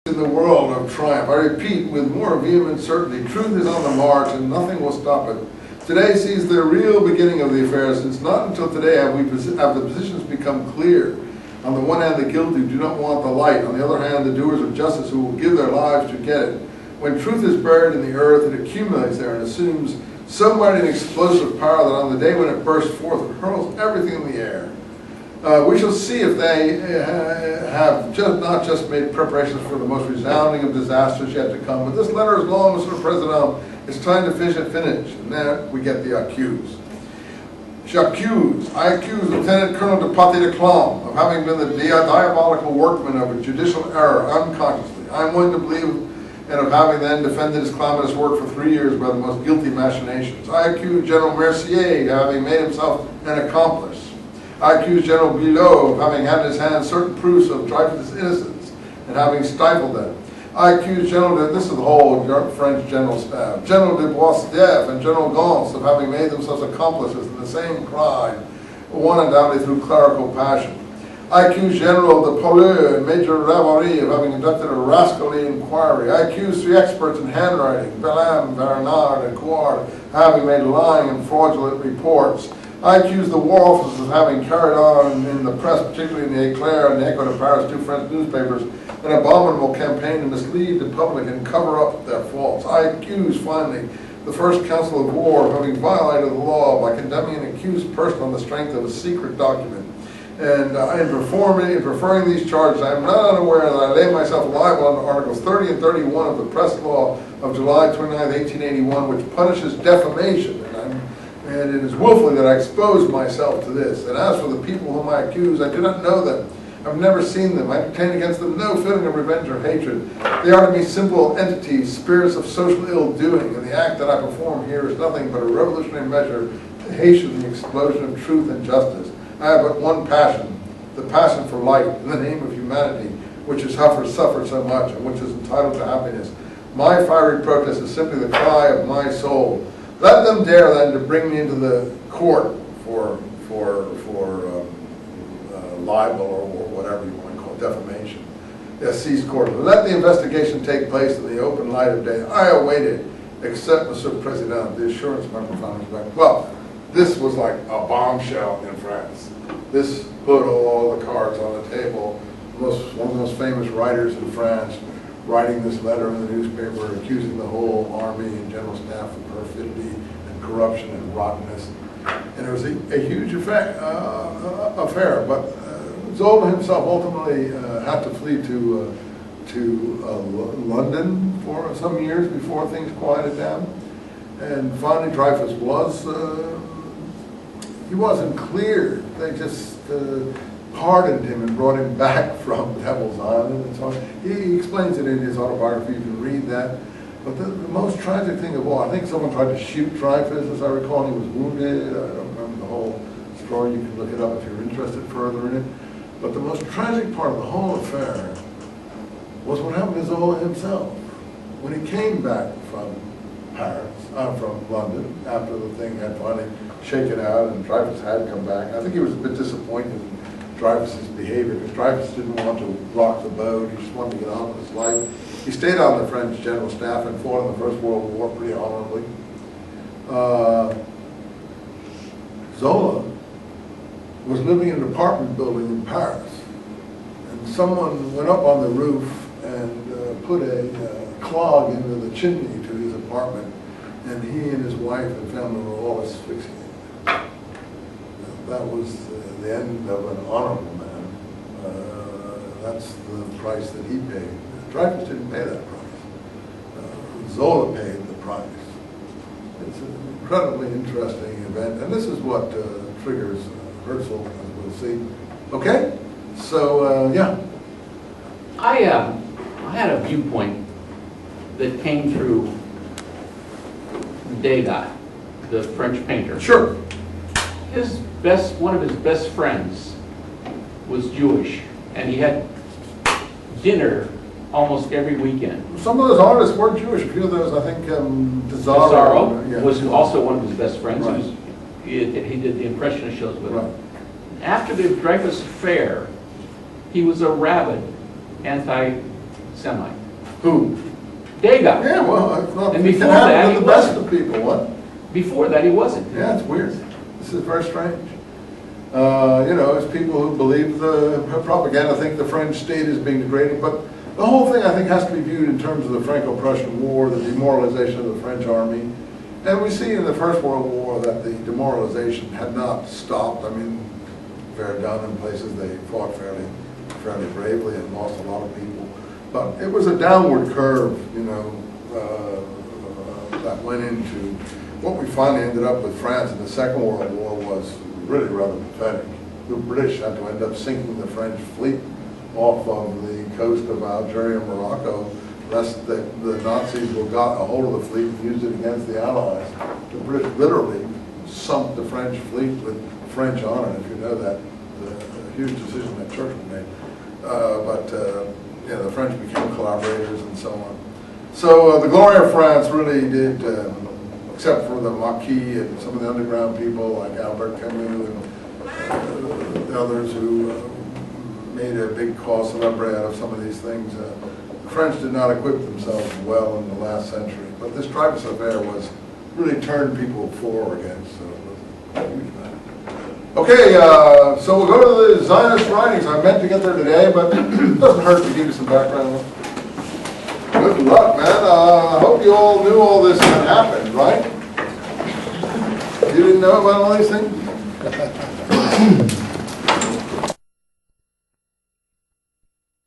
In the world of triumph, I repeat with more vehement certainty, truth is on the march and nothing will stop it. Today sees the real beginning of the affair, since not until today have the positions become clear. On the one hand, the guilty do not want the light. On the other hand, the doers of justice who will give their lives to get it. When truth is buried in the earth, it accumulates there and assumes so mighty an explosive power that on the day when it bursts forth, it hurls everything in the air. We shall see if they have not just made preparations for the most resounding of disasters yet to come, but this letter is long, Mr. President. It's time to finish. And then we get the accuse. I accuse Lieutenant Colonel de Paty de Clam of having been the diabolical workman of a judicial error unconsciously. I am willing to believe, and of having then defended his calamitous work for 3 years by the most guilty machinations. I accuse General Mercier of having made himself an accomplice. I accuse General Bilot of having had in his hands certain proofs of Dreyfus' innocence and having stifled them. I accuse this is the whole French general staff, General de Boisdef and General Gans of having made themselves accomplices in the same crime, one undoubtedly through clerical passion. I accuse General de Polleux and Major Ravary of having conducted a rascally inquiry. I accuse 3 experts in handwriting, Bellam, Bernard, and Couard, of having made lying and fraudulent reports. I accuse the war officers of having carried on in the press, particularly in the Éclair and the Echo de Paris, 2 French newspapers, an abominable campaign to mislead the public and cover up their faults. I accuse, finally, the First Council of War of having violated the law by condemning an accused person on the strength of a secret document. And in preferring these charges, I am not unaware that I lay myself liable under Articles 30 and 31 of the Press Law of July 29, 1881, which punishes defamation. And it is willfully that I expose myself to this. And as for the people whom I accuse, I do not know them. I've never seen them. I entertain against them no feeling of revenge or hatred. They are to me simple entities, spirits of social ill-doing, and the act that I perform here is nothing but a revolutionary measure to hasten the explosion of truth and justice. I have but one passion, the passion for light in the name of humanity, which has suffered so much and which is entitled to happiness. My fiery protest is simply the cry of my soul. Let them dare then to bring me into the court for libel or whatever you want to call it, defamation. Yes, seized court. Let the investigation take place in the open light of day. I await it, except, Monsieur President, the assurance member found his back. Well, this was like a bombshell in France. This put all the cards on the table. One of the most famous writers in France writing this letter in the newspaper, accusing the whole army and general staff of perfidy and corruption and rottenness. And it was a huge affair, but Zola himself ultimately had to flee to London for some years before things quieted down. And finally Dreyfus he wasn't cleared. They just pardoned him and brought him back from Devil's Island and so on. He explains it in his autobiography, you can read that. But the most tragic thing of all, I think someone tried to shoot Dreyfus, as I recall, and he was wounded. I don't remember the whole story. You can look it up if you're interested further in it. But the most tragic part of the whole affair was what happened to Zola himself. When he came back from from London, after the thing had finally shaken out and Dreyfus had come back, I think he was a bit disappointed in Dreyfus's behavior, because Dreyfus didn't want to rock the boat. He just wanted to get on with his life. He stayed on the French general staff and fought in the First World War pretty honorably. Zola was living in an apartment building in Paris, and someone went up on the roof and put a clog into the chimney to his apartment, and he and his wife and family were all asphyxiated. That was the end of an honorable man. That's the price that he paid. Dreyfus didn't pay that price. Zola paid the price. It's an incredibly interesting event, and this is what triggers Herzl, as we'll see. Okay? So, yeah. I had a viewpoint that came through Degas, the French painter. Sure. One of his best friends was Jewish, and he had dinner almost every weekend. Some of those artists were Jewish. A few of those, I think, Pissarro yeah. was also one of his best friends. Right. He did the Impressionist shows with Right. him. After the Dreyfus affair, he was a rabid semi. Who? Degas. Yeah, well, it's not, And it before can happen that, to he the best wasn't. of people, what? Before that, he wasn't. Yeah, it's weird. This is very strange. You know, it's people who believe the propaganda think the French state is being degraded, but the whole thing, I think, has to be viewed in terms of the Franco-Prussian War, the demoralization of the French army. And we see in the First World War that the demoralization had not stopped. I mean, Verdun and places, they fought fairly bravely and lost a lot of people. But it was a downward curve, you know, that went into what we finally ended up with France in the Second World War was really rather pathetic. The British had to end up sinking the French fleet off of the coast of Algeria and Morocco, lest the Nazis got a hold of the fleet and used it against the Allies. The British literally sunk the French fleet with French on it, if you know that. A huge decision that Churchill made. Yeah, the French became collaborators and so on. So the glory of France really did, except for the Maquis and some of the underground people like Albert Camus and the others who made a big cause célèbre out of some of these things. The French did not equip themselves well in the last century, but this Dreyfus affair was really turned people forward against. So it was a huge matter. Okay, so we'll go to the Zionist writings. I meant to get there today, but it doesn't hurt to give you some background. Good luck, man. I hope you all knew all this had happened, right? You didn't know about all these things?